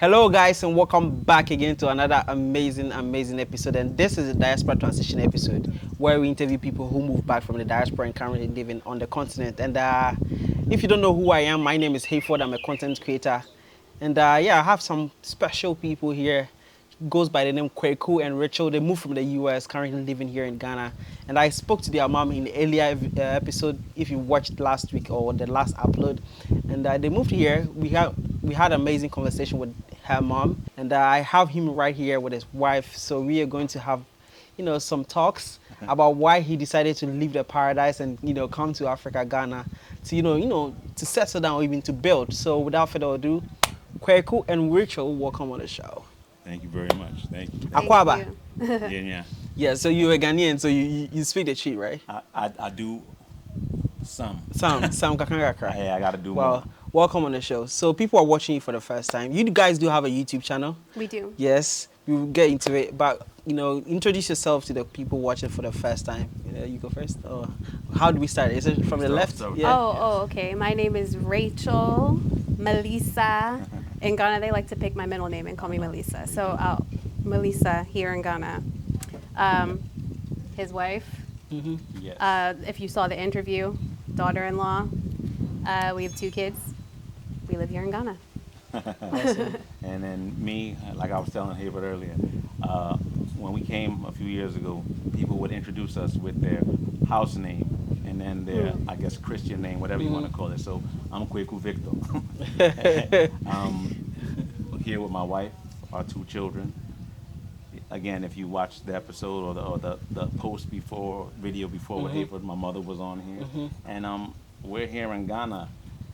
Hello, guys, and welcome back again to another amazing episode. And this is the Diaspora Transition episode where we interview people who moved back from the diaspora and currently living on the continent. And if you don't know who I am, my name is Hayford. I'm a content creator. And I have some special people here. Goes by the name Kweku and Racheal. They moved from the US, currently living here in Ghana. And I spoke to their mom in the earlier episode, if you watched last week or the last upload. And they moved here. We had amazing conversation with her mom, and I have him right here with his wife. So we are going to have, some talks about why he decided to leave the paradise and come to Africa, Ghana, to to settle down, or even to build. So without further ado, Kweku and Racheal, welcome on the show. Thank you very much. Thank you. Akwaba. Yeah, yeah. Yeah, so you're a Ghanaian, so you speak the Chi, right? I do some. Some kakanga. Hey, I got to do Well, welcome on the show. So people are watching you for the first time. You guys do have a YouTube channel. We do. Yes, we will get into it. But introduce yourself to the people watching for the first time. You go first. Or how do we start? Is it from the left? Yeah. Oh, okay. My name is Racheal Melissa. In Ghana, they like to pick my middle name and call me Melissa. So Melissa here in Ghana. His wife. Mm-hmm. Yes. If you saw the interview, daughter-in-law. We have 2 kids. We live here in Ghana. Awesome. And then me, like I was telling Hayward earlier, when we came a few years ago, people would introduce us with their house name and then their, I guess, Christian name, whatever you want to call it. So I'm Kweku Victor. Here with my wife, our 2 children. Again, if you watched the episode or the post before, video before with Hayward, my mother was on here. And we're here in Ghana,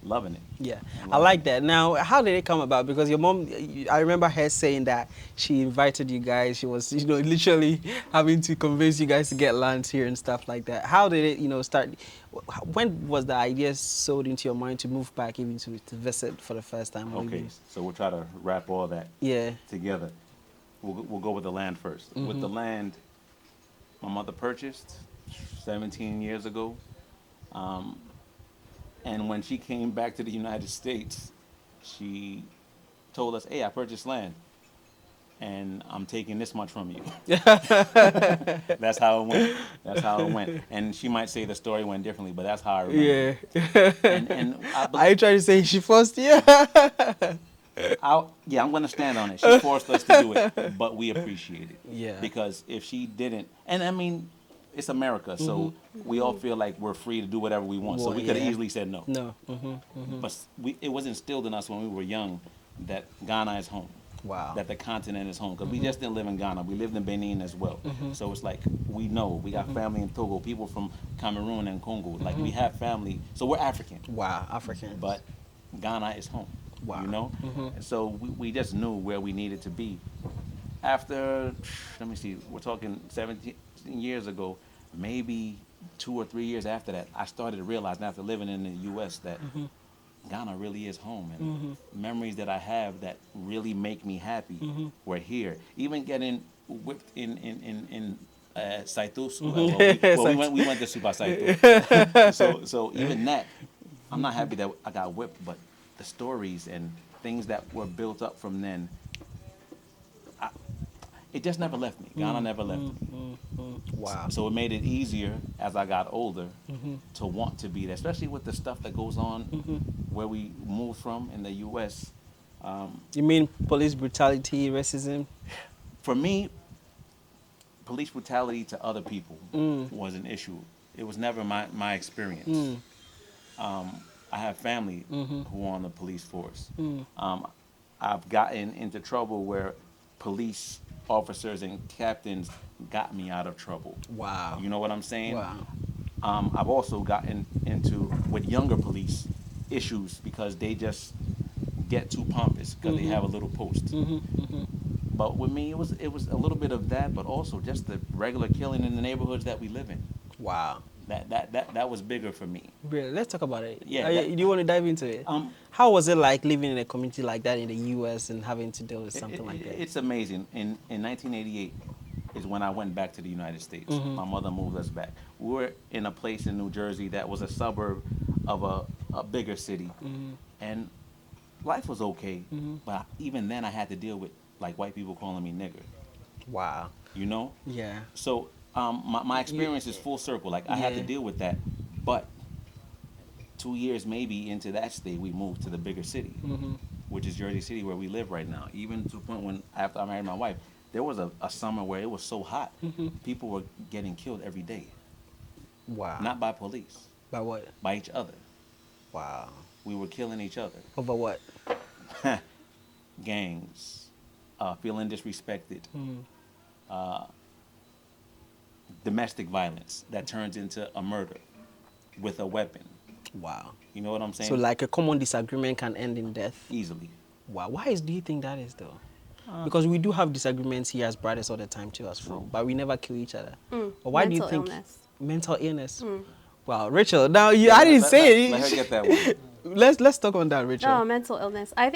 loving it. Yeah, I like that. Now, how did it come about? Because your mom, I remember her saying that she invited you guys. She was, literally having to convince you guys to get land here and stuff like that. How did it, start? When was the idea sold into your mind to move back, even to visit for the first time? Okay, so we'll try to wrap all that together. We'll go with the land first. With the land, my mother purchased 17 years ago. And when she came back to the United States, she told us, hey, I purchased land, and I'm taking this much from you. That's how it went. And she might say the story went differently, but that's how I remember. Yeah. And Are you trying to say she forced you? I'm going to stand on it. She forced us to do it, but we appreciate it. Yeah. Because if she didn't, and I mean, it's America, so we all feel like we're free to do whatever we want. So we could have easily said no. No. But it was instilled in us when we were young that Ghana is home. Wow. That the continent is home. Because we just didn't live in Ghana. We lived in Benin as well. So it's like, we know. We got family in Togo, people from Cameroon and Congo. Like, we have family. So we're African. Wow, African. But Ghana is home. Wow. And so we just knew where we needed to be. After, let me see, we're talking 17 years ago, maybe 2 or 3 years after that, I started to realize, after living in the U.S., that Ghana really is home. And memories that I have that really make me happy were here. Even getting whipped in Saitos. We went to Super Saitos. So even that, I'm not happy that I got whipped, but the stories and things that were built up from then, it just never left me. Ghana never left me. Wow. So it made it easier as I got older to want to be there, especially with the stuff that goes on where we moved from in the U.S. You mean police brutality, racism? For me, police brutality to other people was an issue. It was never my experience. I have family who are on the police force. I've gotten into trouble where police officers and captains got me out of trouble. Wow. You know what I'm saying? Wow. I've also gotten into, with younger police, issues because they just get too pompous because they have a little post. But with me, it was a little bit of that, but also just the regular killing in the neighborhoods that we live in. Wow. That was bigger for me. Really? Let's talk about it. Yeah. Do you want to dive into it? How was it like living in a community like that in the U.S. and having to deal with something like that? It's amazing. In 1988 is when I went back to the United States. My mother moved us back. We were in a place in New Jersey that was a suburb of a bigger city. And life was okay, but even then I had to deal with like white people calling me nigger. Wow. You know. Yeah. So my experience is full circle. Like I had to Yeah. deal with that, but 2 years maybe into that state, we moved to the bigger city, which is Jersey City, where we live right now. Even to the point when after I married my wife, there was a summer where it was so hot, people were getting killed every day, Wow. not by police, By what? by each other. Wow. We were killing each other. Over what? Gangs, feeling disrespected, domestic violence that turns into a murder with a weapon. Wow. You know what I'm saying? So like a common disagreement can end in death. Easily. Wow. Do you think that is though? Because we do have disagreements here as brothers all the time too, as well, but we never kill each other. But why do you Mental think illness. mental illness? Wow, Racheal. Now I didn't say it. Let her get that one. Let's talk on that, Racheal. Oh, mental illness. I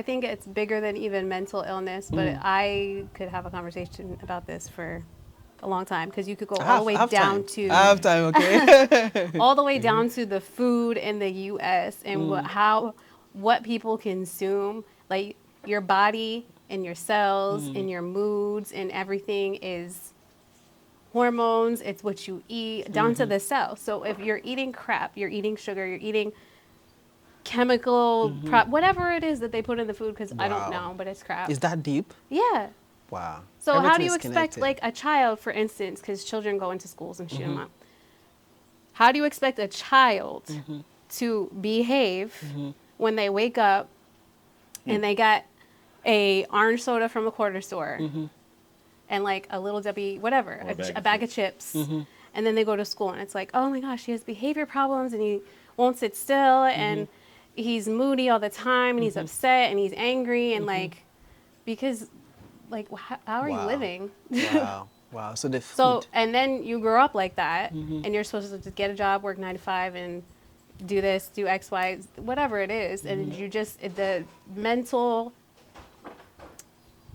think it's bigger than even mental illness, but I could have a conversation about this for a long time because you could go all the way down to I have time, okay? all the way down to the food in the U.S. and what people consume. Like your body and your cells and your moods and everything is hormones. It's what you eat down to the cell. So if you're eating crap, you're eating sugar, you're eating chemical, whatever it is that they put in the food, because I don't know, but it's crap. Is that deep? Yeah. Wow. So how do Everything you is expect, connected. like a child, for instance, because children go into schools and shoot them up. How do you expect a child to behave when they wake up and they got a orange soda from a corner store and like a Little Debbie, whatever, a bag of chips, and then they go to school and it's like, oh my gosh, he has behavior problems and he won't sit still and he's moody all the time and he's upset and he's angry and like, because like, how are you living? Wow. Wow. So the food. So, and then you grow up like that and you're supposed to just get a job, work 9 to 5 and do this, do X, Y, whatever it is. And you just, the mental,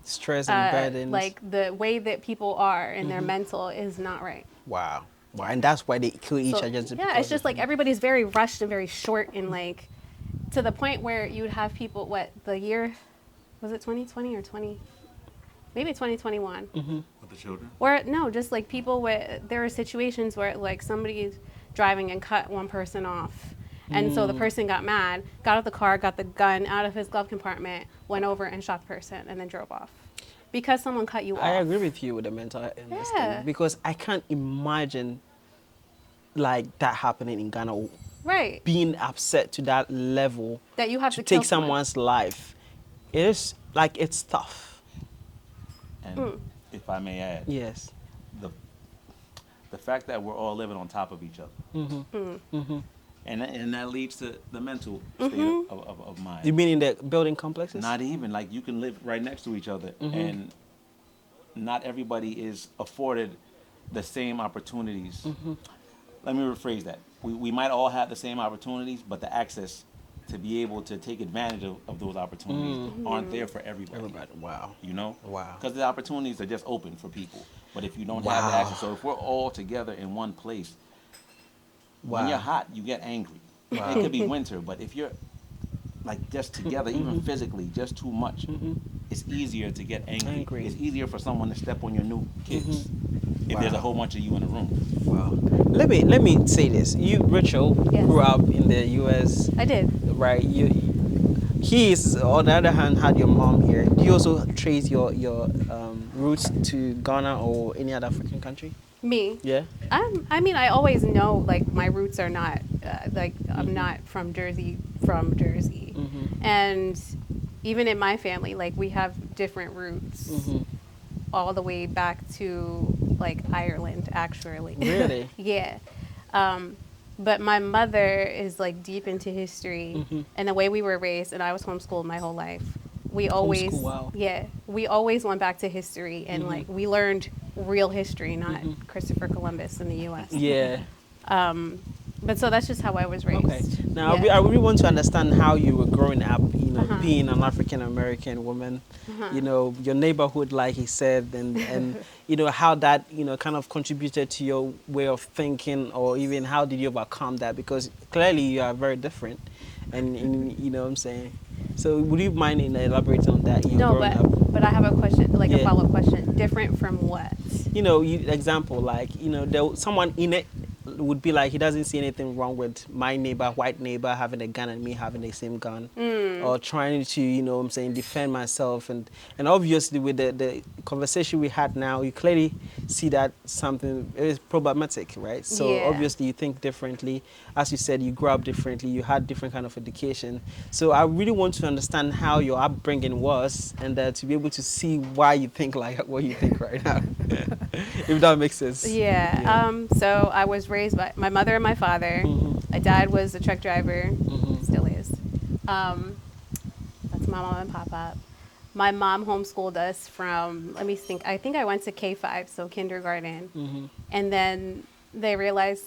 stress and burdens. like the way that people are and their mental is not right. Wow. Wow. And that's why they kill each So, other. yeah, it's just like everybody's very rushed and very short and like to the point where you would have people, what, the year, was it 2020 or 20? Maybe 2021. With the children? Where, no, just like people with, there are situations where like somebody's driving and cut one person off. And so the person got mad, got out the car, got the gun out of his glove compartment, went over and shot the person and then drove off. Because someone cut you off. I agree with you with the mental illness Yeah. thing, because I can't imagine like that happening in Ghana, Right. being upset to that level That you have to take kill someone. someone's life. It is like, it's tough. And if I may add, Yes. the fact that we're all living on top of each other. And that leads to the mental state of mind. You mean in the building complexes? Not even, like you can live right next to each other and not everybody is afforded the same opportunities. Let me rephrase that. We might all have the same opportunities, but the access to be able to take advantage of those opportunities aren't there for everybody. Everybody. Wow. You know? Wow. Because the opportunities are just open for people. But if you don't have the access, so if we're all together in one place, when you're hot, you get angry. It could be winter, but if you're like just together, even physically, just too much, it's easier to get angry. It's easier for someone to step on your new kids if there's a whole bunch of you in a room. Wow. Let me say this. You, Racheal, Yes. grew up in the U.S. I did. Right. He is, on the other hand, had your mom here. Do you also trace your roots to Ghana or any other African country? Me. Yeah. I mean, I always know like my roots are not like I'm not from Jersey, and even in my family, like we have different roots, all the way back to like Ireland, actually. Really? Yeah. But my mother is like deep into history, and the way we were raised, and I was homeschooled my whole life. We always, wow. we always went back to history, and like we learned real history, not Christopher Columbus in the U.S. Yeah. But so that's just how I was raised. Okay. Now, Yeah. I really want to understand how you were growing up, you know, being an African American woman, you know, your neighborhood, like he said, and you know, how that, you know, kind of contributed to your way of thinking, or even how did you overcome that? Because clearly you are very different. And you know what I'm saying? So would you mind elaborating on that? You No, growing up, but I have a question, like a Yeah. follow-up question. Different from what? example, like, someone in it would be like, he doesn't see anything wrong with my neighbor, white neighbor, having a gun and me having the same gun, or trying to, I'm saying, defend myself. And obviously with the conversation we had now, you clearly see that something is problematic, right? So Yeah. obviously you think differently. As you said, you grew up differently, you had different kind of education. So I really want to understand how your upbringing was, and to be able to see why you think like what you think right now. If that makes sense. Yeah. So I was raised by my mother and my father. My dad was a truck driver, still is. That's my mom and papa. My mom homeschooled us from, let me think, I think I went to K-5, so kindergarten. And then they realized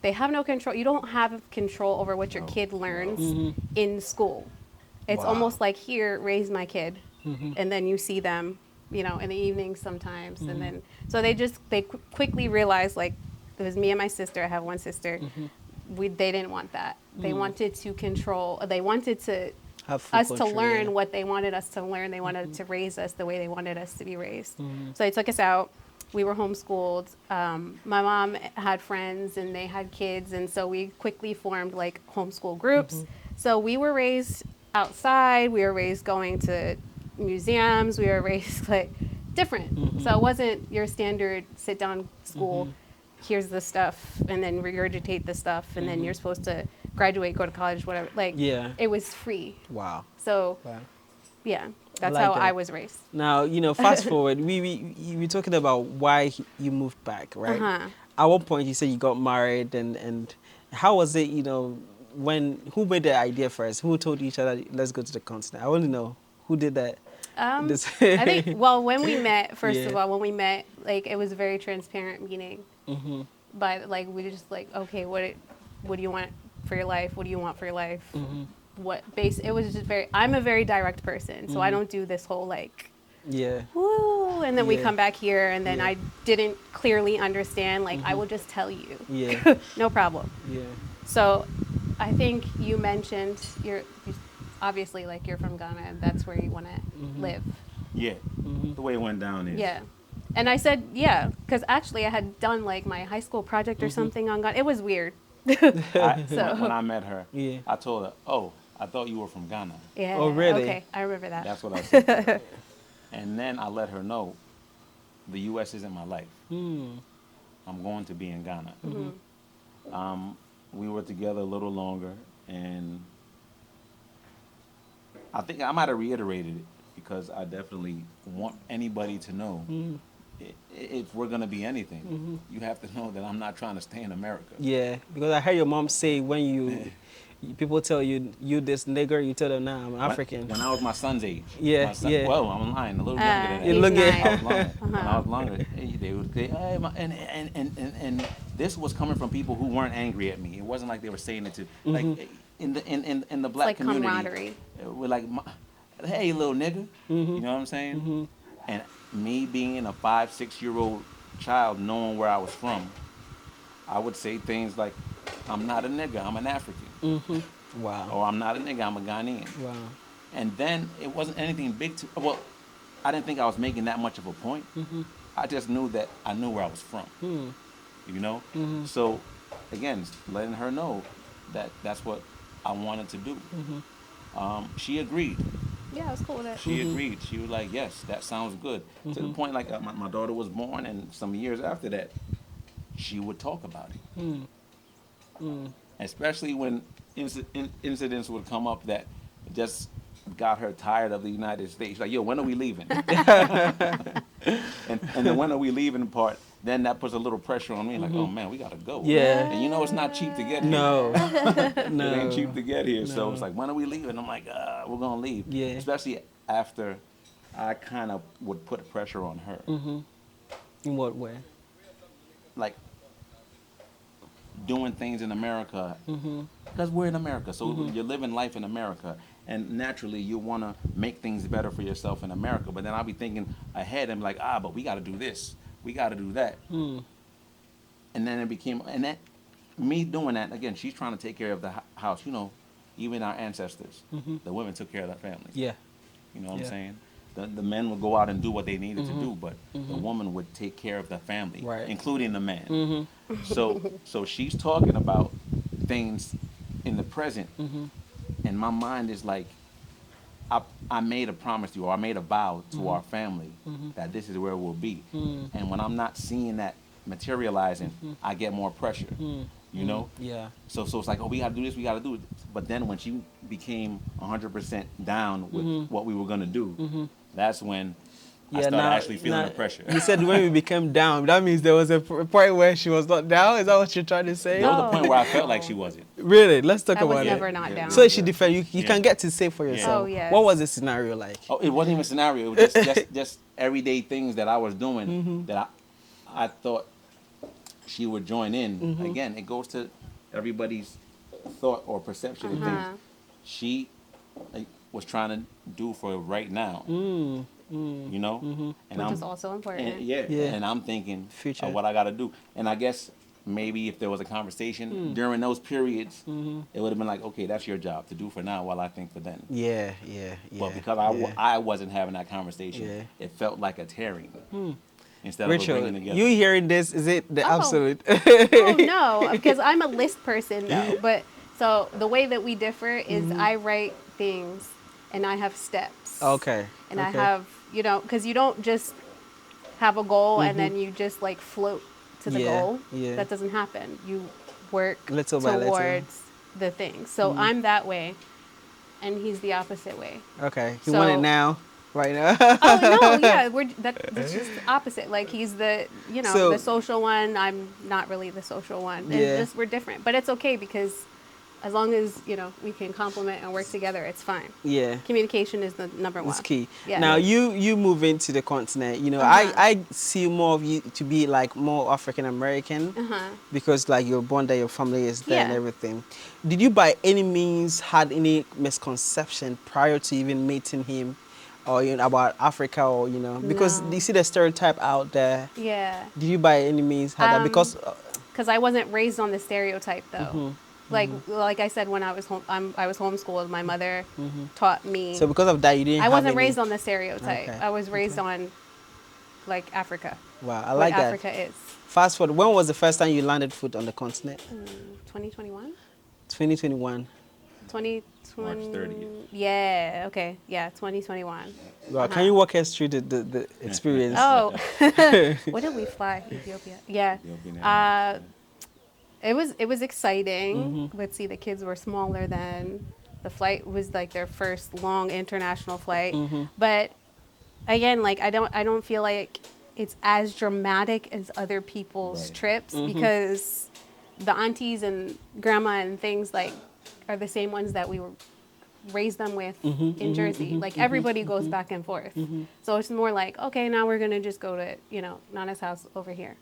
they have no control. You don't have control over what your kid learns in school. It's Wow. almost like, here, raise my kid. And then you see them, in the evenings sometimes. And then, so they quickly realized, like, it was me and my sister. I have one sister. They didn't want that. They wanted to control, they wanted to Have full us to control, learn yeah. what they wanted us to learn. They wanted to raise us the way they wanted us to be raised. So they took us out. We were homeschooled. My mom had friends and they had kids, and so we quickly formed like homeschool groups. So we were raised outside. We were raised going to museums. We were raised like different. So it wasn't your standard sit down school. Here's the stuff, and then regurgitate the stuff, and then you're supposed to graduate, go to college, whatever. Like, Yeah. it was free. Wow. So, Wow. yeah, that's like how that. I was raised. Now, fast forward, we talking about why you moved back, right? At one point, you said you got married, and how was it, who made the idea first? Who told each other, let's go to the continent? I want to know who did that. I think, well, when we met, first of Yeah. all, like, it was a very transparent meeting. But, like, we just, like, okay, what do you want for your life? What do you want for your life? It was just I'm a very direct person, so I don't do this whole, like, Yeah. woo, and then we Yeah. come back here, and then Yeah. I didn't clearly understand, like, I will just tell you. Yeah. No problem. Yeah. So I think you mentioned obviously, like, you're from Ghana, and that's where you want to live. Yeah. The way it went down is. Yeah. And I said, yeah, because actually I had done, like, my high school project or something on Ghana. It was weird. So- When I met her, Yeah. I told her, "Oh, I thought you were from Ghana." Yeah. Oh, really? Okay, I remember that. That's what I said. to her. And then I let her know, the U.S. isn't my life. I'm going to be in Ghana. We were together a little longer, and I think I might have reiterated it because I definitely want anybody to know if we're going to be anything, you have to know that I'm not trying to stay in America. Yeah, because I heard your mom say people tell you this nigger, you tell them, nah, I'm African. When I was my son's age. Yeah, my son, yeah. Well, I'm lying, a little younger than that. You look He's at- nine. When I was longer, they would say, hey, and this was coming from people who weren't angry at me. It wasn't like they were saying it to, like, in the black like community. camaraderie. We're like, hey, little nigga. You know what I'm saying? And me being a 5-6-year-old child, knowing where I was from, I would say things like, I'm not a nigga, I'm an African. Wow. Or I'm not a nigga, I'm a Ghanaian. Wow. And then it wasn't anything big well, I didn't think I was making that much of a point. I just knew that I knew where I was from. You know? So, again, letting her know that that's what I wanted to do. She agreed. Yeah, I was cool with it. She agreed. She was like, yes, that sounds good. To the point, like, my daughter was born, and some years after that, she would talk about it. Especially when incidents would come up that just got her tired of the United States. Like, yo, when are we leaving? and the when are we leaving part, then that puts a little pressure on me. Like, oh, man, we got to go. Yeah. And you know it's not cheap to get here. No. No. It ain't cheap to get here. So No. it's like, when are we leaving? I'm like, we're going to leave. Yeah. Especially after I kind of would put pressure on her. In what way? Like, doing things in America. Because we're in America. So you're living life in America. And naturally, you want to make things better for yourself in America. But then I'll be thinking ahead and like, but we got to do this. We got to do that. And then it became, and that, me doing that, again, she's trying to take care of the house. You know, even our ancestors, the women took care of their families. Yeah. You know what Yeah. I'm saying? The men would go out and do what they needed to do, but the woman would take care of the family, Right. including the man. So she's talking about things in the present, and my mind is like, I made a promise to you, or I made a vow to our family that this is where we'll be. And when I'm not seeing that materializing, I get more pressure. You know? Yeah. So it's like, oh, we gotta do this, we gotta do it. But then when she became 100% down with what we were gonna do, that's when I started actually feeling the pressure. You said when we became down, that means there was a point where she was not down. Is that what you're trying to say? There was a No. point where I felt like she wasn't. Really? Let's talk I was about never it. not down. So she different. You Yeah. can get to say for yourself. Oh, yes. What was the scenario like? Oh, it wasn't even a scenario. It was just everyday things that I was doing that I thought she would join in. Again, it goes to everybody's thought or perception of things. She was trying to do for right now. You know, and Which is also important. And, yeah, Yeah. and I'm thinking Future. of what I got to do. And I guess maybe if there was a conversation during those periods, it would have been like, okay, that's your job to do for now, while I think for then. Yeah. But because yeah. I wasn't having that conversation, Yeah. it felt like a tearing instead of a Rachel, bringing together. you hearing this? Is it the Oh. absolute? Oh no, because I'm a list person though. But so the way that we differ is I write things and I have steps. Okay. And okay. I have, because you don't just have a goal and then you just like float to the Yeah, goal. yeah. That doesn't happen. You work Little by towards little. the thing. So I'm that way and he's the opposite way. Okay. You So- want it now, right now. Oh no, yeah, that's just the opposite. Like he's the So- the social one. I'm not really the social one. Yeah. It's just we're different, but it's okay because as long as we can complement and work together, it's fine. Yeah. Communication is the number one. It's key. Yeah. Now you move into the continent. I see more of you to be like more African American because like you're born there, your family is there and Yeah. everything. Did you by any means had any misconception prior to even meeting him, or about Africa, or because No. you see the stereotype out there? Yeah, Did you by any means have that? Because because I wasn't raised on the stereotype though. Like I said, when I was I was homeschooled. My mother taught me. so because of that you didn't. I have wasn't any- raised on the stereotype. Okay, I was raised on like Africa. Wow, I What like that. Africa is. Fast forward. When was the first time you landed foot on the continent? 2021. 2021. 2020. March 30th. Yeah. Okay. Yeah. 2021. Wow, can you walk us through the experience? Oh, what did we fly? Ethiopia. Yeah. It was exciting. Let's see. The kids were smaller then. The flight was like their first long international flight. But again, like I don't feel like it's as dramatic as other people's Right. trips because the aunties and grandma and things like are the same ones that we were raised them with in Jersey. Like everybody goes back and forth. So it's more like, okay, now we're gonna just go to, Nana's house over here.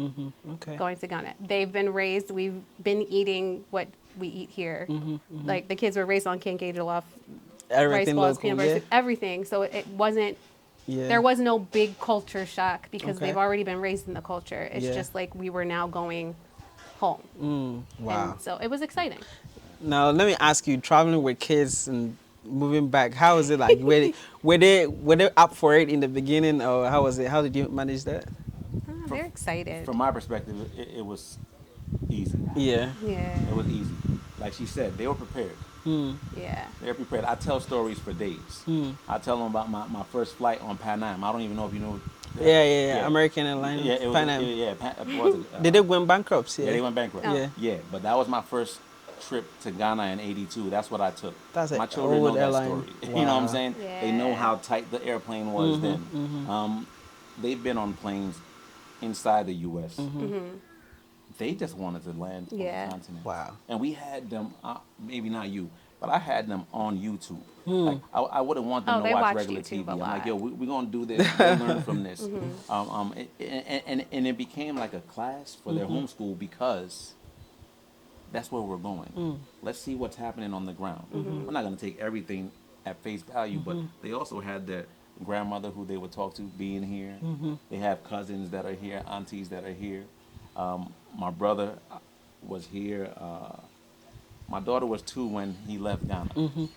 Okay. Going to Ghana. They've been raised, we've been eating what we eat here. Like the kids were raised on Kincaid Jollof, rice Everything balls, local, peanut butter, everything. So it wasn't yeah. there was no big culture shock because Okay. they've already been raised in the culture. It's Yeah. just like we were now going home. Wow. And so it was exciting. Now let me ask you, traveling with kids and moving back, how was it like? were they up for it in the beginning, or how was it? How did you manage that? They're excited. From my perspective, it was easy. Yeah. Yeah. It was easy. Like she said, they were prepared. Yeah. They're prepared. I tell stories for days. I tell them about my first flight on Pan Am. I don't even know if you know. Yeah. American Airlines. Yeah, it was. Pan Am. Was it, Did they went bankrupt? Yeah, they went bankrupt. Oh. Yeah. Yeah, but that was my first trip to Ghana in '82. That's what I took. That's my an children old know that airline. story. You know what I'm Wow. saying? They know Yeah. how tight the airplane was then. They've been on planes inside the U.S. They just wanted to land on Yeah. the continent. Wow. And we had them, maybe not you, but I had them on YouTube. Like I wouldn't want them Oh, to they watch watch regular YouTube TV. a I'm like, lot. yo, we're gonna do this. They learn from this. And it became like a class for their homeschool because that's where we're going. Let's see what's happening on the ground. We're not gonna take everything at face value, but they also had their grandmother who they would talk to being here. They have cousins that are here, aunties that are here. My brother was here My daughter was 2 when he left Ghana. He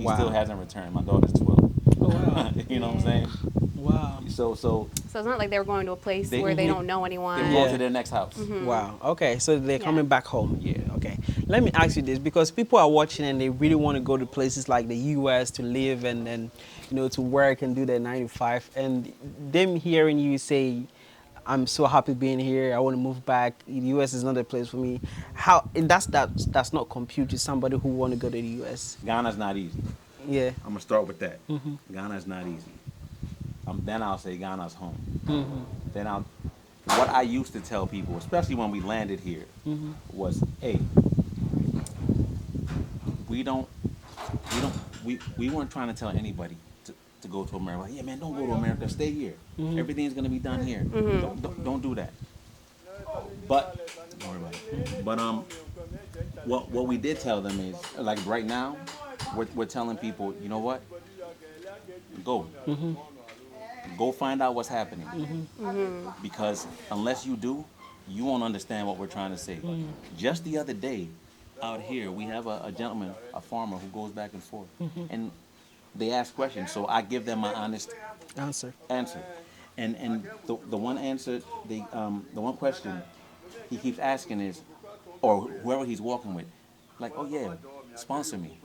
Wow. still hasn't returned. My daughter's 12. Oh, wow. You know what I'm saying? Wow. So So it's not like they were going to a place They- where they Mhm. don't know they're anyone. going Yeah. to their next house. Wow. Okay. So they're Yeah. coming back home. Yeah. Okay. Let me ask you this, because people are watching and they really want to go to places like the U.S. to live and then, to work and do their 9 to 5. And them hearing you say, "I'm so happy being here. I want to move back. The U.S. is not a place for me." How that's not compute to somebody who want to go to the U.S. Ghana's not easy. Yeah. I'm gonna start with that. Ghana's not easy. Then I'll say Ghana's home. Then what I used to tell people, especially when we landed here, was, hey, we don't, we weren't trying to tell anybody to go to America. Yeah, man, don't go to America. Stay here. Everything's gonna be done here. Don't do that. But don't worry about it. But what we did tell them is, like right now, we're telling people, you know what? Go. Go find out what's happening. Because unless you do, you won't understand what we're trying to say. Just the other day, out here, we have a gentleman, a farmer, who goes back and forth. And they ask questions, so I give them my honest Answer. answer. And the one answer, the one question he keeps asking is, or whoever he's walking with, like, oh yeah, sponsor me.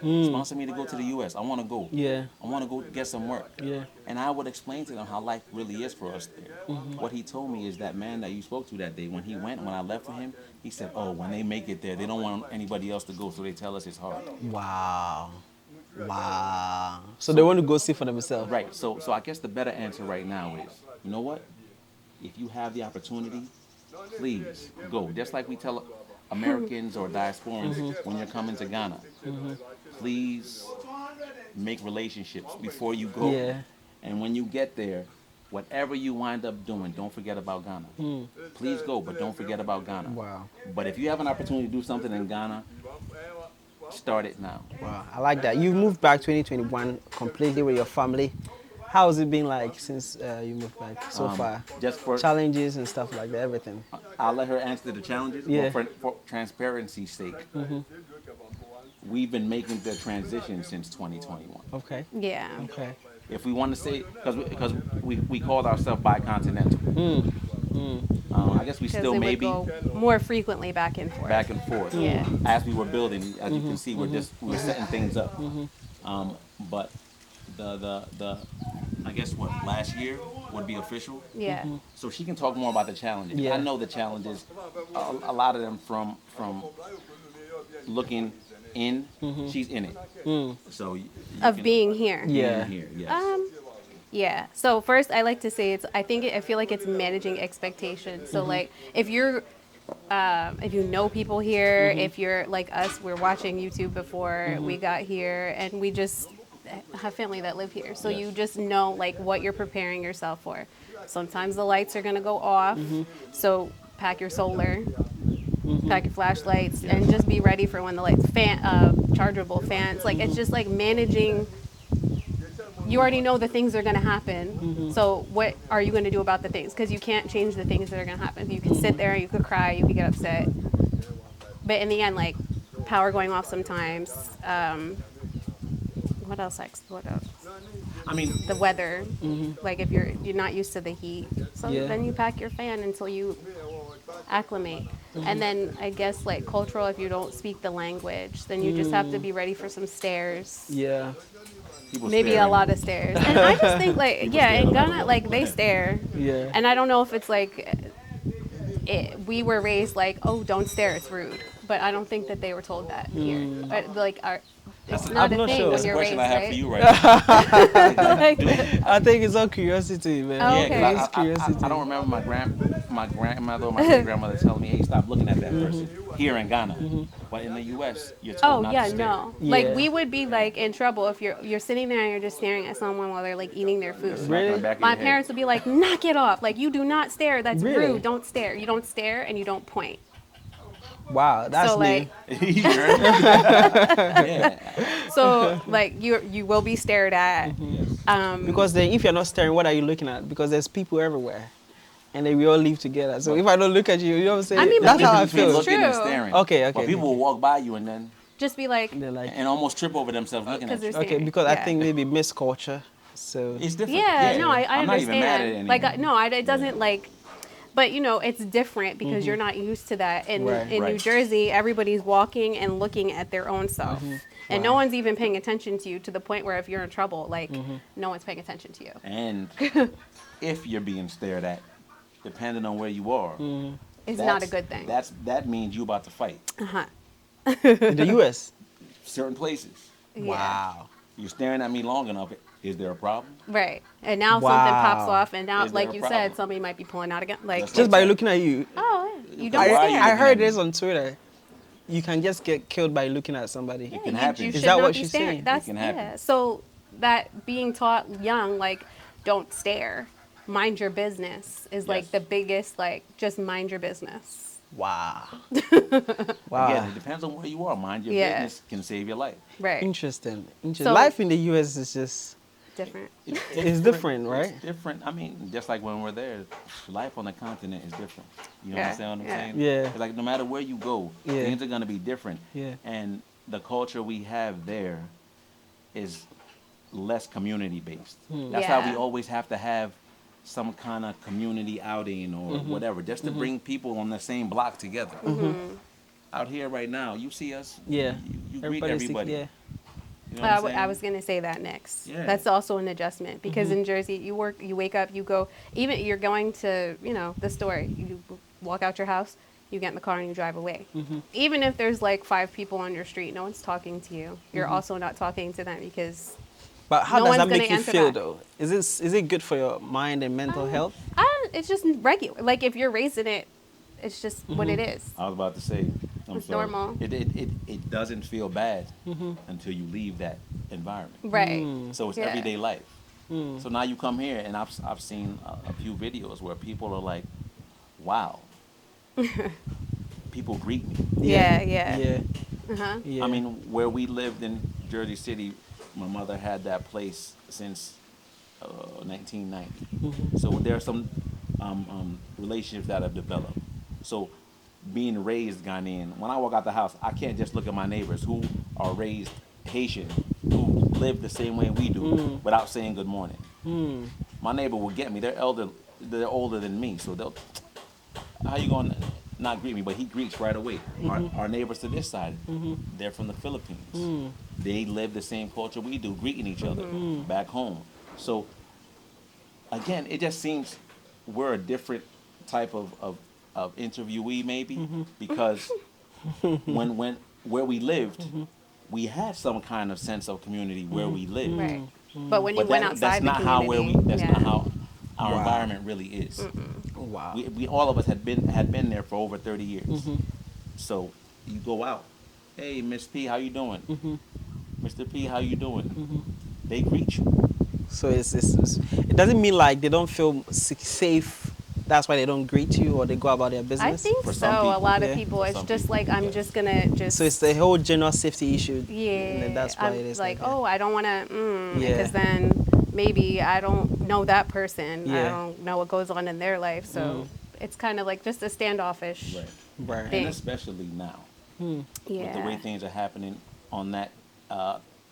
Sponsor me to go to the U.S. I want to go. Yeah. I want to go get some work. Yeah. And I would explain to them how life really is for us there. What he told me is that man that you spoke to that day, when he went, when I left for him, he said, oh, when they make it there, they don't want anybody else to go, so they tell us it's hard. Wow. Wow. So they want to go see for themselves. Right. So I guess the better answer right now is, you know what? If you have the opportunity, please go. Just like we tell Americans or diasporans when you're coming to Ghana, please make relationships before you go. Yeah. And when you get there, whatever you wind up doing, don't forget about Ghana. Please go, but don't forget about Ghana. Wow. But if you have an opportunity to do something in Ghana, start it now. Wow. I like that. You moved back 2021 completely with your family. How has it been like since you moved back so far? Just for Challenges and stuff like that, everything. I'll let her answer the challenges. Yeah. Well, for transparency's sake, we've been making the transition since 2021. Okay. Yeah. Okay. If we want to say, because we called ourselves bicontinental. I guess we Because still they maybe would go more frequently back and forth. back and forth. Yeah. As we were building, as you can see, we were setting things up. But the I guess what last year would be official. Yeah. So she can talk more about the challenges. Yeah. I know the challenges. A lot of them from looking in. She's in it. So you Of can- being here. Yeah. being here. Yes. Yeah. So first, I like to say I feel like it's managing expectations. So like if you know people here, if you're like us, we're watching YouTube before we got here, and we just have family that live here. So Yes. you just know like what you're preparing yourself for. Sometimes the lights are gonna go off, so pack your solar. Pack your flashlights and just be ready for when the lights chargeable fans. Like it's just like managing. You already know the things are going to happen. So what are you going to do about the things? Because you can't change the things that are going to happen. You can sit there, you could cry, you could get upset. But in the end, like power going off sometimes. What else? What else? I mean, The weather. Like if you're not used to the heat, so Yeah. then you pack your fan until you acclimate. And then I guess like cultural, if you don't speak the language, then you just have to be ready for some stares. Yeah. people Maybe staring. a lot of stares. And I just think like, yeah, stare in no matter Ghana, what. like they stare. Yeah. And I don't know if it's like, we were raised like, oh, don't stare, it's rude. But I don't think that they were told that here. Like, it's not I'm a not thing sure. when That's a you're question raised, I have right? for you right now. Like, I think it's all curiosity, man. Oh, Yeah, okay. 'cause It's curiosity. I don't remember my grandmother or my great grandmother telling me, "Hey, stop looking at that person." Here in Ghana, but in the U.S., you're told oh not yeah, to stare. no. Yeah. Like we would be like in trouble if you're sitting there and you're just staring at someone while they're like eating their food. Smack Really? on the back of My your head. parents would be like, knock it off. Like, you do not stare. That's Really? rude. Don't stare. You don't stare and you don't point. Wow, that's So, new. like, You heard me? Yeah. so, like, you will be stared at. Because then if you're not staring, what are you looking at? Because there's people everywhere. and then we all live together. So if I don't look at you, you know what I'm saying? I mean, That's how I it's Between feel. looking and true. staring. Okay, But okay, people will okay. walk by you and then Just be like, They're like, and almost trip over themselves looking at 'cause you. they're okay, staring. because I Yeah. think maybe misculture. So It's different. yeah, no, I I'm understand. not even mad at it anymore. Like, no, it doesn't like, but you know, it's different because you're not used to that. And Right. in New Right. Jersey, everybody's walking and looking at their own self. And no one's even paying attention to you to the point where if you're in trouble, like, no one's paying attention to you. And if you're being stared at, depending on where you are, It's not a good thing. That means you about to fight. in the U.S. Certain places, Yeah. Wow. you're staring at me long enough. Is there a problem? Right. And now something pops Wow. off, and now, Is there like a you problem? said, somebody might be pulling out again. Like, Just Just by looking at you. oh, yeah. You don't Why are you stare. I looking heard at me? this on Twitter. You can just get killed by looking at somebody. Yeah, can you- happen. you Is should that not what be she's staring. saying? It That's can happen. yeah. So that being taught young, like, don't stare, mind your business, is like Yes. the biggest. Like, just mind your business. Wow. Again, Wow. it depends on where you are. Mind your Yeah. business can save your life. Right. Interesting. Interesting. So- Life in the U.S. is just Different. It's different, right? It's different. I mean, just like when we're there, life on the continent is different. You Yeah, understand what I'm yeah. saying? Yeah. It's like no matter where you go, Yeah. things are gonna be different. Yeah. And the culture we have there is less community based. That's how we Yeah. always have to have some kind of community outing or whatever, just to bring people on the same block together. Out here right now, you see us. Yeah. You greet Everybody's everybody. Yeah. You know what I'm I saying? was gonna say that next. Yeah. That's also an adjustment because in Jersey, you wake up, you go. Even you're going to, the store. You walk out your house, you get in the car and you drive away. Even if there's like 5 people on your street, no one's talking to you. You're also not talking to them because But how No does that one's gonna make you answer feel that. though? Is it good for your mind and mental health? it's just regular. Like if you're raising it, it's just what it is. I was about to say. I'm It's sorry. normal. It doesn't feel bad until you leave that environment. Right. So it's Yeah. everyday life. So now you come here, and I've seen a few videos where people are like, "Wow." People greet me. Yeah. Yeah. Uh-huh. Yeah. I mean, where we lived in Jersey City, my mother had that place since 1990. So there are some relationships that have developed. So being raised Ghanaian, when I walk out the house, I can't just look at my neighbors who are raised Haitian, who live the same way we do, without saying good morning. My neighbor will get me. They're older than me, so they'll. How you gonna not greet me? But he greets right away. Our neighbors to this side, they're from the Philippines. They live the same culture we do, greeting each other back home. So again, it just seems we're a different type of interviewee maybe because when where we lived, we had some kind of sense of community where we lived. Right. But when you But went that's outside the not how community, that's yeah. not how our Wow. environment really is. Wow. We all of us had been there for over 30 years. So you go out, hey Miss P, how you doing? Mr. P, how you doing? They greet you. So it doesn't mean like they don't feel safe. That's why they don't greet you or they go about their business. I think For so. some A people, lot yeah. of people, For it's some just people, like I'm yes. just gonna just. So it's the whole general safety issue. Yeah. And that's why I'm it is like, that. oh, I don't want to, Yeah. because then maybe I don't know that person. I Yeah. don't know what goes on in their life. So it's kind of like just a standoffish. Right. Right. Thing. And especially now, Yeah. with the way things are happening on that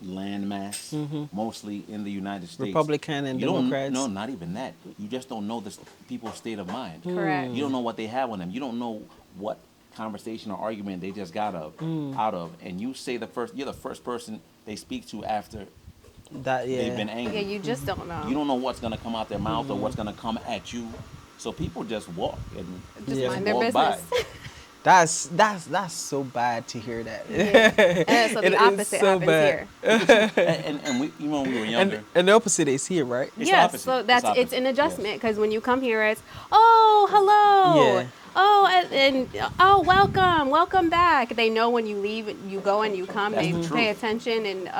landmass, mostly in the United States. Republican and you Democrats. No, not even that. You just don't know this people's state of mind. Correct. You don't know what they have on them. You don't know what conversation or argument they just got out of, and you're the first person they speak to after That yeah. they've been Yeah, angry. you just don't know. You don't know what's gonna come out their mouth or what's gonna come at you. So people just walk and just Yeah. mind their walk business. by. That's so bad to hear that. So It the is opposite so happens bad. here. And we, when we were younger, And the opposite is here, right? It's Yes, opposite. so It's it's opposite. an Yes. adjustment because when you come here, it's hello, Yeah. and welcome back. They know when you leave, you go and you come. That's They the pay truth. attention and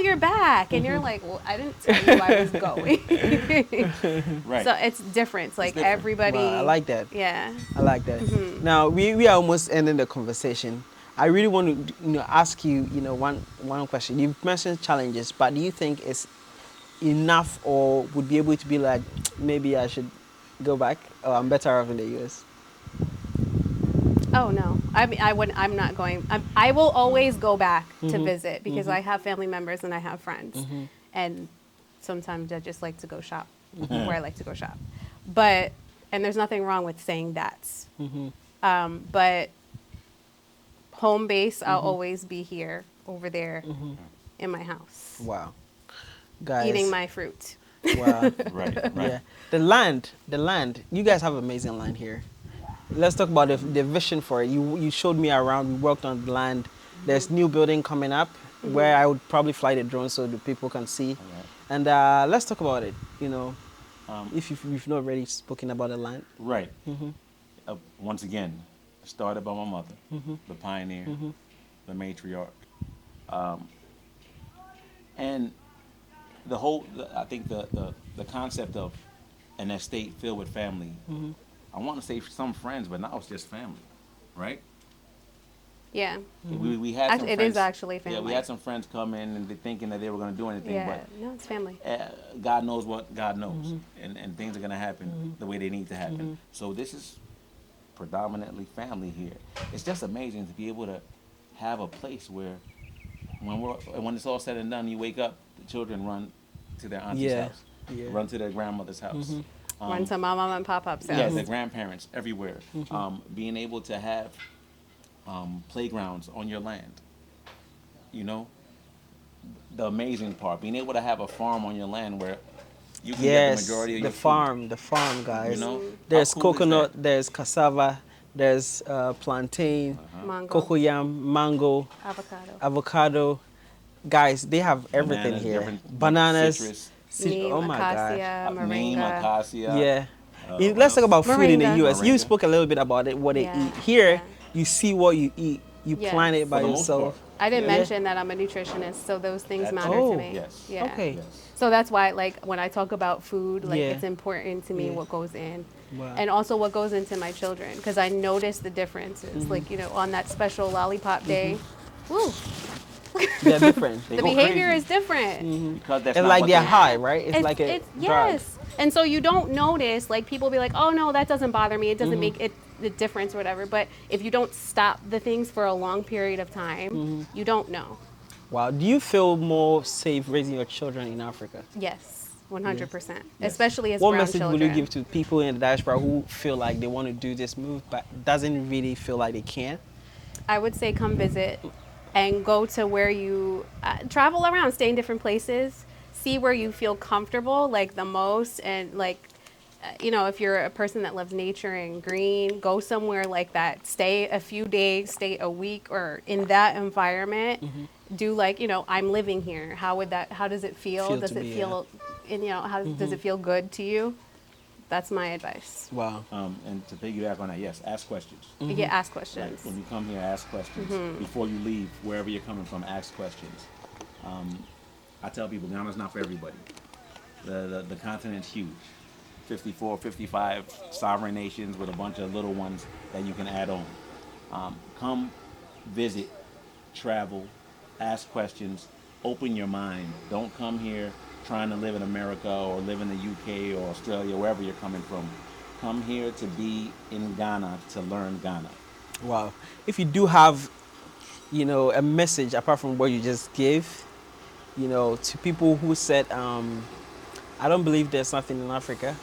you're back, and you're like, well, I didn't tell you I was going. right? So it's different. It's like different. everybody. Wow, I like that. Yeah. I like that. Now we are almost ending the conversation. I really want to ask you one question. You've mentioned challenges, but do you think it's enough or would be able to be like maybe I should go back? Oh, I'm better off in the US. Oh no, I mean, I would. I'm not going. I will always go back to Mm-hmm. visit because I have family members and I have friends, and sometimes I just like to go shop where I like to go shop. But and there's nothing wrong with saying that. But home base, I'll always be here, over there, in my house, Wow, guys. eating my fruit. Wow. Right, right. Yeah. The land. You guys have amazing land here. Let's talk about the vision for it. You showed me around. We worked on the land. There's new building coming up where I would probably fly the drone so the people can see. Alright. And let's talk about it. If you've not already spoken about the land. Right. Once again, started by my mother, the pioneer, the matriarch. And I think the concept of an estate filled with family, I want to say some friends, but now it's just family, right? Yeah. We had some It friends, is actually Yeah, we family. had some friends come in and they thinking that they were going to do anything, Yeah. but No, it's family. God knows what God knows, and things are going to happen the way they need to happen. So this is predominantly family here. It's just amazing to be able to have a place where when it's all said and done, you wake up, the children run to their auntie's Yeah, house, yeah. run to their grandmother's house. Run to my mom and pop-up's house. Yeah, the grandparents everywhere. Being able to have playgrounds on your land. The amazing part, being able to have a farm on your land where you can get the Yes, majority of your the farm, guys. You know? There's How cool is coconut, that? there's cassava, there's plantain, Mango. cocoyam, mango, Avocado. avocado. Guys, they have everything Bananas, here. different Bananas. citrus. Neem, Oh my gosh. acacia, Neem, moringa. acacia. Yeah. What Let's talk else? about food in the Moringa. US. You Moringa. spoke a little bit about it, what they Yeah, eat. Here, yeah. you see what you eat. You Yes. plan it by For the most yourself. part. I didn't Yeah. mention that I'm a nutritionist, so those things That's- matter Oh, to me. yes. Yeah. Okay. Yes. So that's why, like, when I talk about food, like, Yeah. it's important to me Yeah. what goes in. Wow. And also what goes into my children, because I notice the differences. Like, on that special lollipop day, woo, They're different. They the go behavior crazy. is different. Because that's It's not like what they're they- high, right? It's like a drug. yes. And so you don't notice, like, people be like, oh no, that doesn't bother me. It doesn't make it the difference or whatever. But if you don't stop the things for a long period of time, you don't know. Wow. Do you feel more safe raising your children in Africa? Yes, 100%. Yes. Especially as What brown message children. would you give to people in the diaspora who feel like they want to do this move but doesn't really feel like they can? I would say come visit and go to where you travel around, stay in different places, see where you feel comfortable, like the most, and like, if you're a person that loves nature and green, go somewhere like that. Stay a few days, stay a week, or in that environment. Do like, I'm living here. How does it feel? Feel Does to it be, feel, and how does it feel good to you? That's my advice. Wow. And to piggyback on that, yes, ask questions. Yeah, ask Right? questions. When you come here, ask questions. Before you leave, wherever you're coming from, ask questions. I tell people, Ghana's not for everybody. The continent's huge. 54, 55 sovereign nations with a bunch of little ones that you can add on. Come visit, travel, ask questions, open your mind. Don't come here trying to live in America or live in the UK or Australia, wherever you're coming from. Come here to be in Ghana, to learn Ghana. Wow. If you do have, a message apart from what you just gave, to people who said, I don't believe there's nothing in Africa.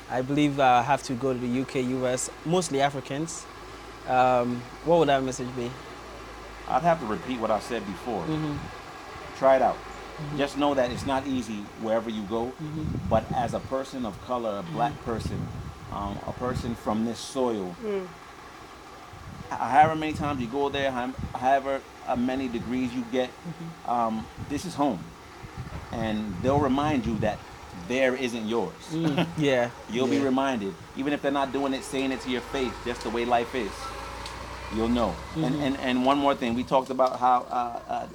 I believe I have to go to the UK, US, mostly Africans. What would that message be? I'd have to repeat what I said before. Try it out. Just know that it's not easy wherever you go, but as a person of color, a black person, a person from this soil, however many times you go there, however many degrees you get, this is home. And they'll remind you that there isn't yours. Yeah. You'll be yeah. reminded, even if they're not doing it, saying it to your face, just the way life is. You'll know. And one more thing, we talked about how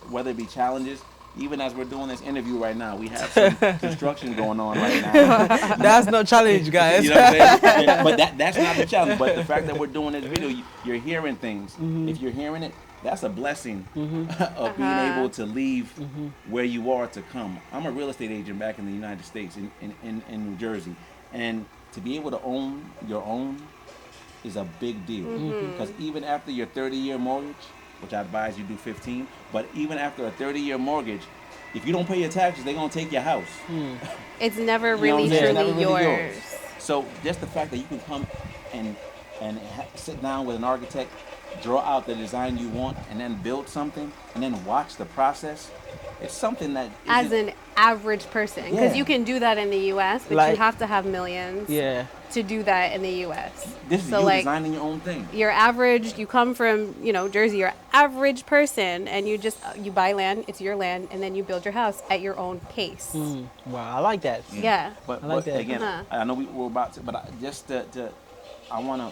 whether it be challenges, even as we're doing this interview right now, we have some construction going on right now. That's no challenge, guys. You know what I'm saying? Yeah, but that's not the challenge. But the fact that we're doing this video, you're hearing things. If you're hearing it, that's a blessing of being able to leave where you are to come. I'm a real estate agent back in the United States, in New Jersey. And to be able to own your own is a big deal. Because even after your 30-year mortgage, which I advise you do 15, but even after a 30-year mortgage, if you don't pay your taxes, they're gonna take your house. It's never You know what really I'm saying? It's truly never really yours. So just the fact that you can come and sit down with an architect, draw out the design you want, and then build something, and then watch the process, it's something that As isn't- an average person, because Yeah. you can do that in the U.S., but you Like- have to have millions Yeah. to do that in the U.S. this is So you like designing your own thing. your average, you come from Jersey, your average person, and you buy land, it's your land, and then you build your house at your own pace. Wow, I like that. Yeah. But, I like but that. again, I know we're about to, but I want to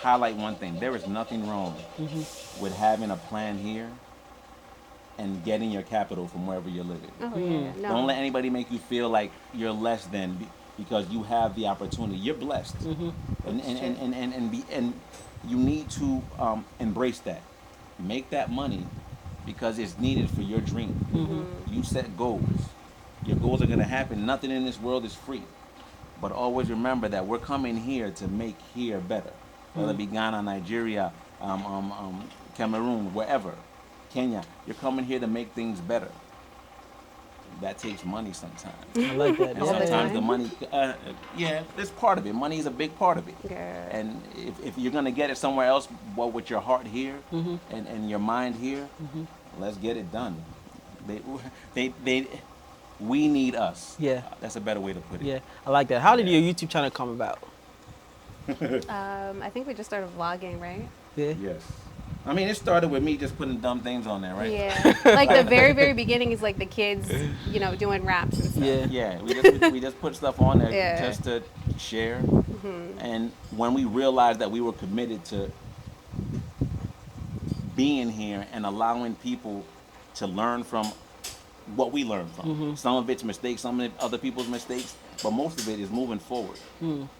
highlight one thing. There is nothing wrong with having a plan here and getting your capital from wherever you're living. Oh yeah. No. Don't let anybody make you feel like you're less than because you have the opportunity. You're blessed, and you need to embrace that. Make that money because it's needed for your dream. You set goals. Your goals are going to happen. Nothing in this world is free. But always remember that we're coming here to make here better. Whether it be Ghana, Nigeria, Cameroon, wherever, Kenya, you're coming here to make things better. That takes money sometimes. I like that. And All the sometimes time. the money, it's part of it. Money is a big part of it. Yeah. And if you're going to get it somewhere else, well, with your heart here and your mind here, let's get it done. We need us. Yeah. That's a better way to put it. Yeah, I like that. How did your YouTube channel come about? I think we just started vlogging, right? Yeah. Yes. I mean, it started with me just putting dumb things on there, right? Yeah. Like the very, very beginning is like the kids, doing raps and stuff. Yeah. Yeah, we just put stuff on there Yeah. just to share. And when we realized that we were committed to being here and allowing people to learn from what we learned from. Some of it's mistakes, some of it other people's mistakes, but most of it is moving forward.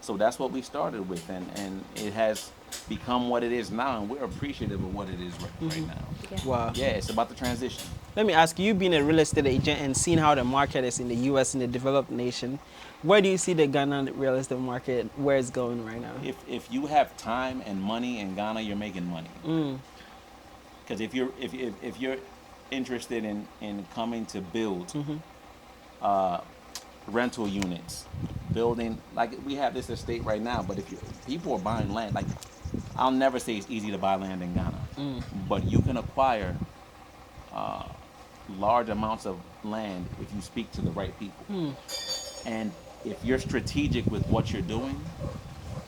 So that's what we started with, and it has become what it is now, and we're appreciative of what it is right now. Yeah. Wow. Yeah, it's about the transition. Let me ask you, being a real estate agent and seeing how the market is in the U.S., in the developed nation, where do you see the Ghana real estate market, where it's going right now? If you have time and money in Ghana, you're making money. Because if you're interested in coming to build rental units, building, like we have this estate right now, but if people are buying land, like I'll never say it's easy to buy land in Ghana, but you can acquire large amounts of land if you speak to the right people. And if you're strategic with what you're doing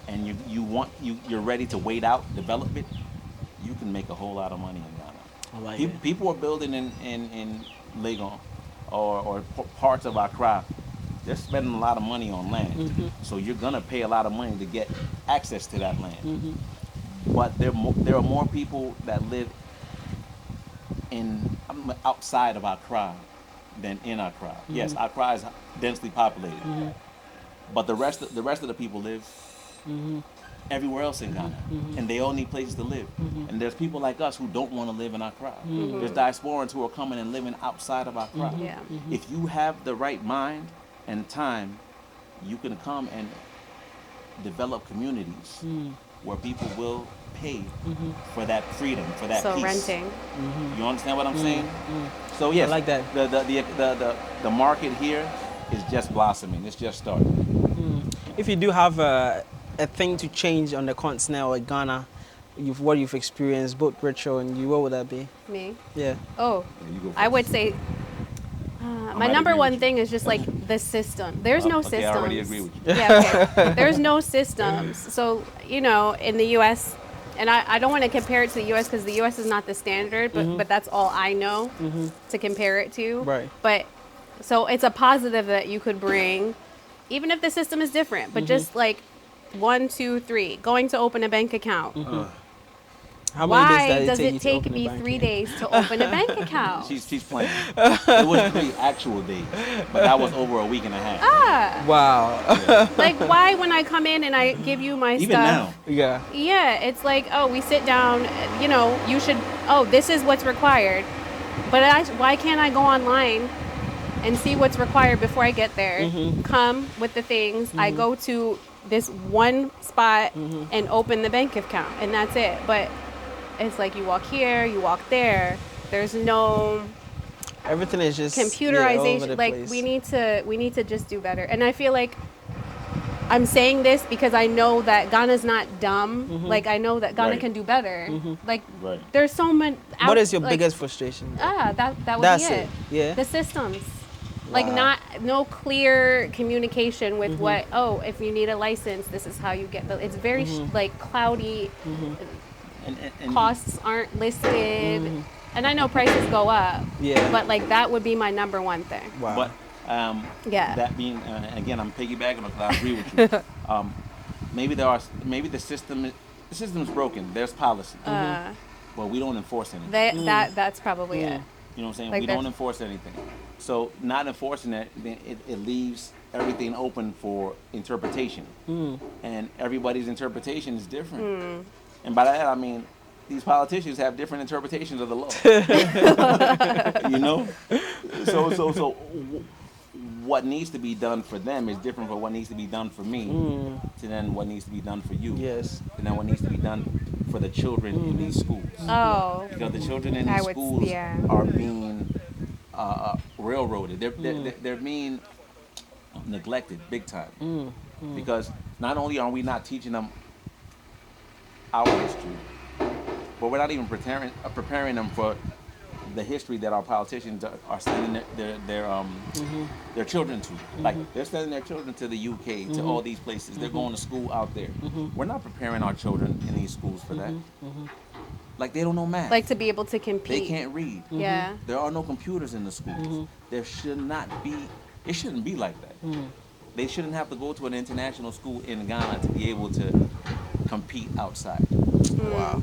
and you're ready to wait out development, you can make a whole lot of money in Ghana. I like it. People are building in Legon or parts of Accra. They're spending a lot of money on land. So you're going to pay a lot of money to get access to that land. But there are more people that live outside of Accra than in Accra. Yes, Accra is densely populated. But the rest of the people live everywhere else in Ghana, and they all need places to live. And there's people like us who don't want to live in Accra. There's diasporans who are coming and living outside of Accra. Yeah. If you have the right mind and time, you can come and develop communities where people will pay for that freedom, for that So peace. renting. You understand what I'm saying? So yes, I like that. The market here is just blossoming. It's just starting. If you do have a thing to change on the continent or Ghana, what you've experienced, both Racheal and you, what would that be? Me. Yeah. Oh, Yeah, you go I first. would say my might number agree one with you. thing is just like the system. There's no Okay, systems. I already agree with you. Yeah, okay. There's no systems. So, in the U.S., and I don't want to compare it to the U.S. because the U.S. is not the standard, but that's all I know to compare it to. Right. But so it's a positive that you could bring, even if the system is different, but just like 1, 2, 3, going to open a bank account. How many Why days does you it to take open a me bank 3 account? days to open a bank account? She's playing. It was 3 actual days, but that was over a week and a half. Wow. Like, why when I come in and I give you my Even stuff? now. Yeah. Yeah, it's like, oh, we sit down, you should, this is what's required. But why can't I go online and see what's required before I get there? Come with the things. I go to this one spot and open the bank account, and that's it. But it's like you walk here, you walk there. There's no Everything is just all over computerization. the Like place. we need to just do better. And I feel like I'm saying this because I know that Ghana's not dumb. Like I know that Ghana Right. can do better. Like Right. there's so much. What is your like, biggest frustration? that would That's be it. Yeah. The systems. Like Wow. no clear communication with what, if you need a license, this is how you get the, it's very like cloudy. And Costs aren't listed. And I know prices go up. Yeah. But like that would be my number one thing. Wow. But Yeah. that being again, I'm piggybacking because I agree with you. Maybe the system's broken. There's policy, but we don't enforce anything. That's probably it. You know what I'm saying? Like We there's- don't enforce anything. So not enforcing it, then it leaves everything open for interpretation. And everybody's interpretation is different. And by that I mean these politicians have different interpretations of the law. You know? So what needs to be done for them is different from what needs to be done for me to then what needs to be done for you. Yes. And then what needs to be done for the children in these schools. Oh. Because the children in I these would- schools yeah. are being railroaded. They're being neglected big time. Because not only are we not teaching them our history, but we're not even preparing them for the history that our politicians are sending their children to. Like they're sending their children to the UK, to all these places. They're going to school out there. We're not preparing our children in these schools for that. Like they don't know math. Like to be able to compete. They can't read. Yeah. There are no computers in the schools. There should not be. It shouldn't be like that. They shouldn't have to go to an international school in Ghana to be able to compete outside. Wow.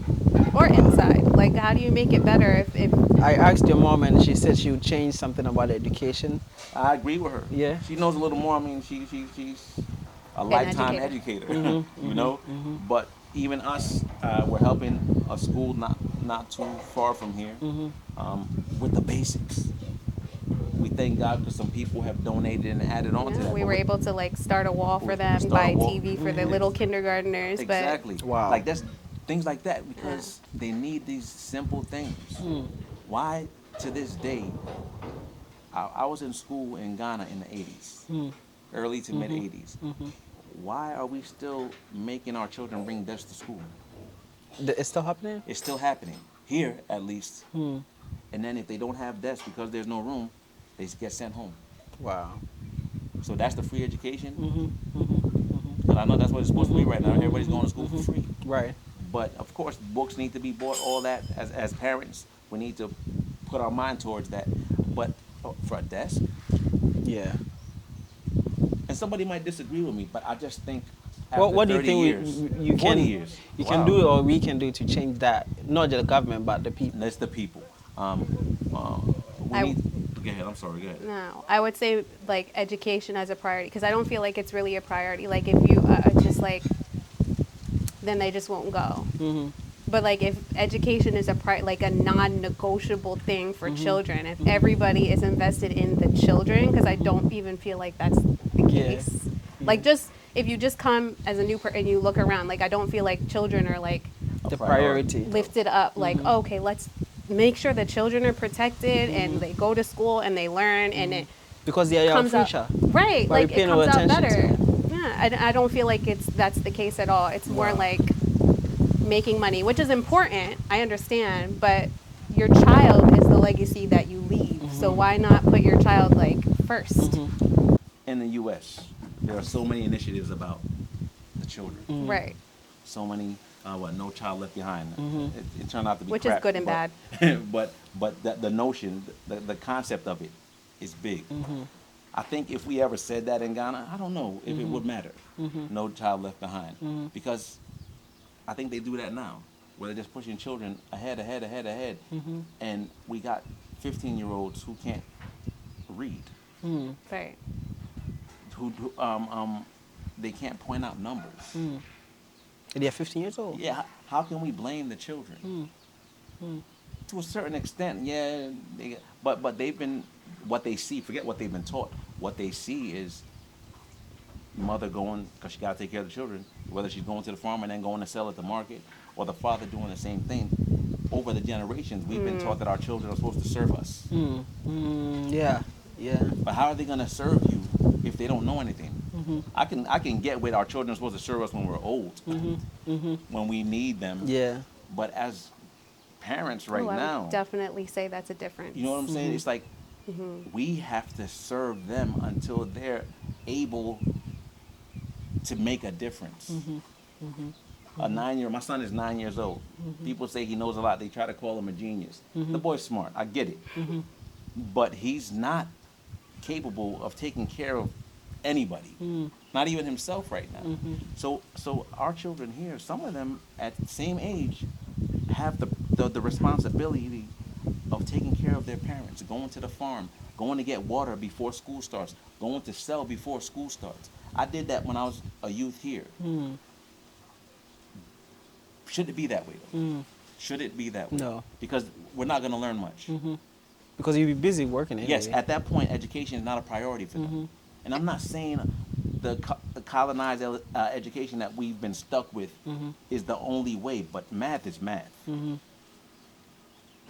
Or inside. Like how do you make it better if I asked your mom and she said she would change something about education. I agree with her. Yeah. She knows a little more. I mean, she's a lifetime educator. You know. But even us, we're helping a school not too far from here with the basics. We thank God because some people have donated and added on to that. we But were able to like start a wall for we them, start buy a wall. TV for the little kindergartners. Exactly. Wow. Like that's things like that because they need these simple things. Why to this day? I was in school in Ghana in the 80s, early to mid 80s. Why are we still making our children bring desks to school? It's still happening? It's still happening here, at least. And then if they don't have desks because there's no room, they get sent home. Wow. So that's the free education. And I know that's what it's supposed to be right now. Everybody's going to school for free. Right. But of course, books need to be bought. All that as parents, we need to put our mind towards that. But for a desk, Yeah. and somebody might disagree with me, but I just think. What do you 30 think years, you 40 can years, you can do or we can do to change that? Not just the government, but the people. And that's the people. We I- need. Go ahead. I'm sorry. Go ahead. No, I would say like education as a priority because I don't feel like it's really a priority. Like if you just like, then they just won't go. But like if education is like a non-negotiable thing for children, if everybody is invested in the children, because I don't even feel like that's the case. Like just if you just come as a new person and you look around, like I don't feel like children are like The priority. lifted up. Like okay, let's make sure the children are protected and they go to school and they learn and it Because they are your comes out future. right. By Like it paying comes out attention better. to Yeah, I don't feel like that's the case at all. It's more like making money, which is important. I understand, but your child is the legacy that you leave. So why not put your child like first? In the U.S., there are so many initiatives about the children. Right. So many. No Child Left Behind. It turned out to be Which is crap, good and but, bad. but the notion, the concept of it, is big. I think if we ever said that in Ghana, I don't know if it would matter. No Child Left Behind, because I think they do that now, where they're just pushing children ahead, and we got 15-year-olds who can't read, Right. who they can't point out numbers. They are 15 years old. Yeah, how can we blame the children? To a certain extent, yeah. But they've been, what they see, forget what they've been taught. What they see is mother going, because she got to take care of the children, whether she's going to the farm and then going to sell at the market, or the father doing the same thing. Over the generations, we've been taught that our children are supposed to serve us. Yeah. Yeah. But how are they going to serve you if they don't know anything? I can get with our children are supposed to serve us when we're old, when we need them. Yeah. But as parents right I now, would definitely say that's a difference. you know what I'm saying? It's like we have to serve them until they're able to make a difference. A 9-year-old, my son is 9 years old. People say he knows a lot. They try to call him a genius. The boy's smart. I get it. But he's not capable of taking care of anybody, not even himself right now. So our children here, some of them at the same age, have the responsibility of taking care of their parents, going to the farm, going to get water before school starts, going to sell before school starts. I did that when I was a youth here. Should it be that way, though? Should it be that way? No. Because we're not going to learn much. Because you'll be busy working anyway. Yes, at that point, education is not a priority for them. And I'm not saying the colonized education that we've been stuck with is the only way, but math is math.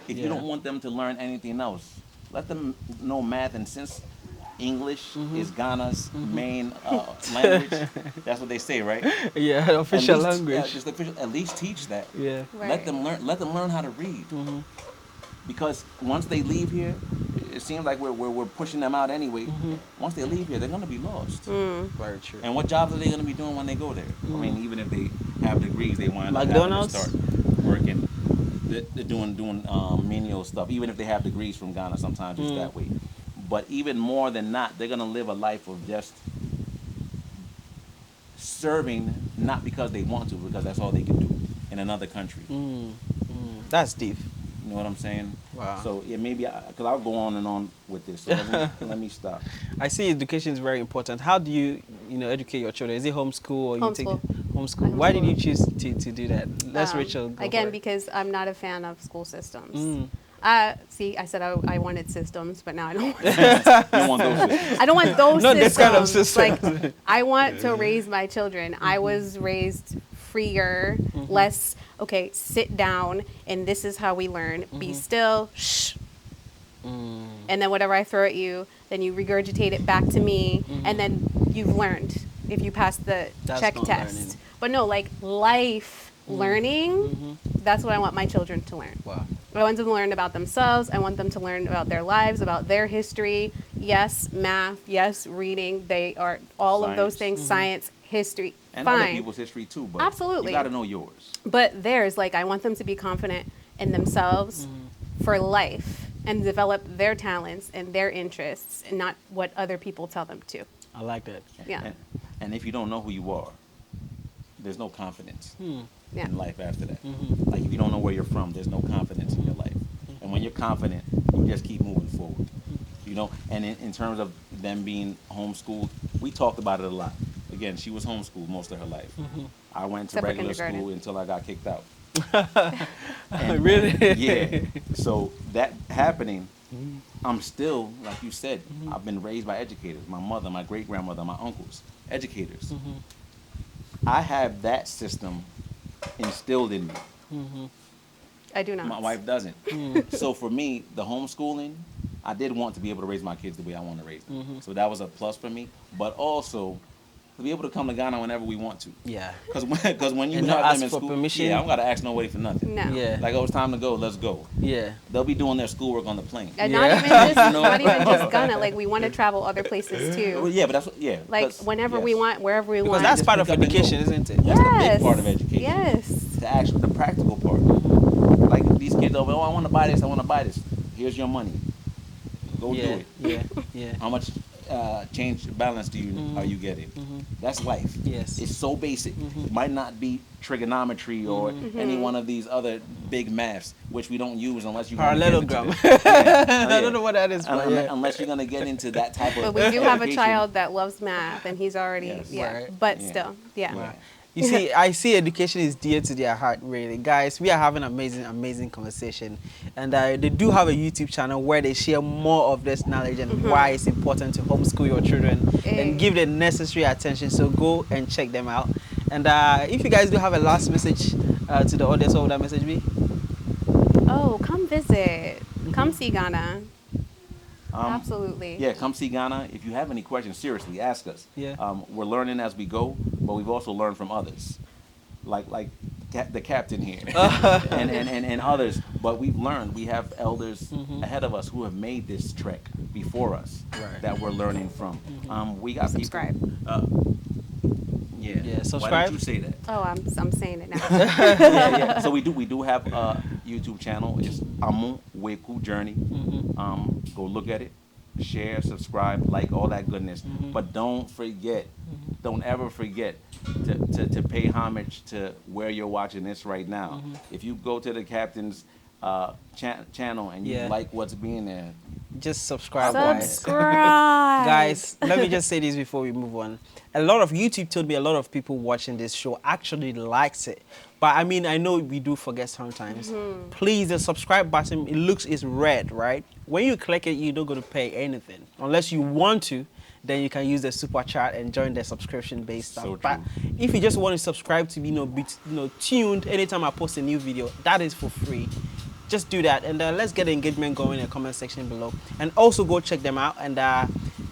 If you don't want them to learn anything else, let them know math. And since English is Ghana's main language, that's what they say, right? Yeah, official At least, language. Yeah, just official. At least teach that. Yeah. Right. Let them learn how to read. Because once they leave here, it seems like we're pushing them out anyway. Once they leave here, they're going to be lost. Very true. And what jobs are they going to be doing when they go there? I mean, even if they have degrees, they wind up having to McDonald's? start working. They're doing menial stuff. Even if they have degrees from Ghana, sometimes it's that way. But even more than not, they're going to live a life of just serving, not because they want to, because that's all they can do in another country. That's deep. You know what I'm saying? Wow. So yeah, maybe because I'll go on and on with this. So let me stop. I see education is very important. How do you educate your children? Is it homeschool or you take Homeschool. homeschool? I Why did homeschool. you choose to do that? Let's Rachel go Again, for it. because I'm not a fan of school systems. See, I said I wanted systems, but now I don't want You don't want those systems. I don't want those Not systems. this kind of system. Like, I want to raise my children. I was raised freer, less, okay, sit down, and this is how we learn. Be still, shh. And then whatever I throw at you, then you regurgitate it back to me, and then you've learned if you pass the That's check not test. learning. But no, like life learning, that's what I want my children to learn. Wow. I want them to learn about themselves. I want them to learn about their lives, about their history. Yes, math. Yes, reading. They are all of those Science. things. Science, history. And fine. other people's history too, but Absolutely. you got to know yours. But theirs, like, I want them to be confident in themselves for life and develop their talents and their interests and not what other people tell them to. I like that. Yeah. And if you don't know who you are, there's no confidence Yeah. in life after that. Like if you don't know where you're from, there's no confidence in your life. And when you're confident, you just keep moving forward. You know, and in terms of them being homeschooled, we talked about it a lot. Again, she was homeschooled most of her life. I went to Except for regular kindergarten. school until I got kicked out. Really? Yeah. So that happening, I'm still, like you said, I've been raised by educators. My mother, my great-grandmother, my uncles, educators. I have that system instilled in me. I do not. My wife doesn't. So for me, the homeschooling, I did want to be able to raise my kids the way I want to raise them. So that was a plus for me. But also, to be able to come to Ghana whenever we want to. Yeah. Because when you And not have ask them in for school, permission? yeah, I don't got to ask nobody for nothing. No. Yeah. Like, oh, it's time to go, let's go. Yeah. They'll be doing their schoolwork on the plane. And Yeah. not even just You know? not even just Ghana. Like, we want to travel other places Well, too. yeah, but that's what, yeah. Like, 'cause- whenever we yes. want, wherever we Because want. that's Just part of pick up and go. education, isn't it? That's the big part of education. Yes. The practical part. Like these kids over, oh, I want to buy this, I want to buy this. Here's your money. Go do Yeah. it. Yeah. Yeah. How much change balance do you are you getting? That's life. Yes. It's so basic. It might not be trigonometry or any one of these other big maths, which we don't use unless you Parallelogram. I don't know what that is, but yeah. Unless you're gonna get into that type of. But we do have a education. child that loves math, and he's already Yes. yeah. Right. But Yeah. still, yeah. Yeah. You see, I see education is dear to their heart, really. Guys, we are having amazing, amazing conversation. And they do have a YouTube channel where they share more of this knowledge and why it's important to homeschool your children and give the necessary attention. So go and check them out. And if you guys do have a last message to the audience, what would that message be? Oh, come visit. Come see Ghana. Absolutely. Yeah, come see Ghana. If you have any questions, seriously, ask us. Yeah. We're learning as we go, but we've also learned from others, like the captain here and others. But we've learned. We have elders ahead of us who have made this trek before us that we're learning from. We got Subscribe. people. Yeah. Subscribe. Why didn't you say that? Oh, I'm saying it now. Yeah. So we do have a YouTube channel. It's Kweku Journey. Go look at it, share, subscribe, like all that goodness. But don't forget, don't ever forget to pay homage to where you're watching this right now. If you go to the captain's channel and you like what's being there, just subscribe, Subscribe. Guys, let me just say this before we move on. YouTube told me a lot of people watching this show actually likes it. But I mean, I know we do forget sometimes. Please, the subscribe button, is red, right? When you click it, you're not going to pay anything. Unless you want to, then you can use the super chat and join the subscription-based stuff. So but if you just want to subscribe to be tuned anytime I post a new video, that is for free. Just do that, and let's get the engagement going in the comment section below. And also go check them out. And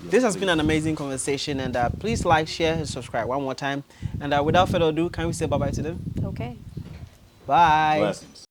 this has been an amazing conversation. And please like, share, and subscribe one more time. And without further ado, can we say bye-bye to them? Okay. Bye. blessings.